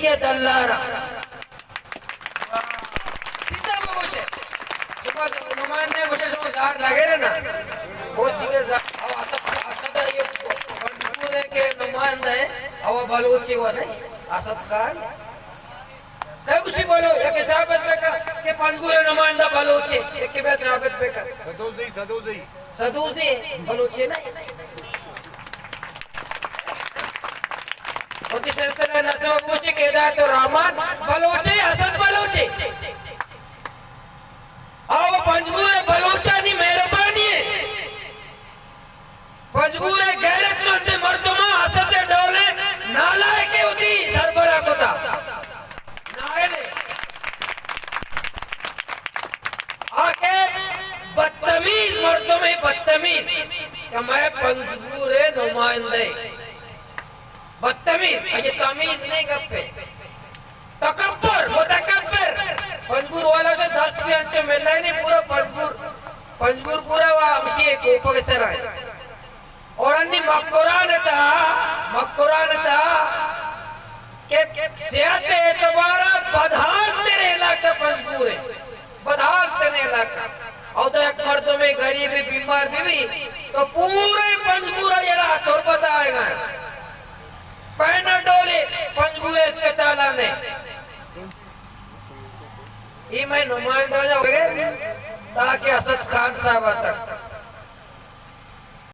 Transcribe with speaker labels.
Speaker 1: के दल्लारा सीधा बगुश है सुबह नुमाइंदे गुशे जो जार लगे रे ना वो सीधे जार अब असद ये पंजगुरे के नुमाइंदे अब बलूची वो नहीं असद खान कई कुछ बोलो एक साबित पे के पंजगुरे नुमाइंदा बलूची एक के बाद साबित पे का सदूसी बलूची नहीं होती सिलसिला नस्ब पूछे के दात रहमान बलूची असद बलूची आओ पंजगुरे बलूचा नी मेहरबानी है पंजगुरे गैरतमंद मर्दों असद डोले नालायक होती सरबरा कोता नायने आके बदतमीज मर्दों में बदतमीज कि मैं पंजगुरे नुमाइंदे बदतमीज ये तमीज नहीं गप्पे तकब्बर मुतकब्बर पंजगुर वाला से 10 भी अंच मिलना ही नहीं पूरा पंजगुर पूरा वो हमशी एक ऊपर के सर है और अन्य मक्कुरान था के सेहत एतबारा बदहाल तेरे इलाका पंजगुर है बदहाल तेरे इलाका और तो एक मर्दों में गरीब बीमार भी तो पूरे पंजगुर ये रहा तौर बताएगा पैनाडोले पंजगुर अस्पताल ने ये मैं नुमाइंदा जाऊंगे ताकि असद खान साहब तक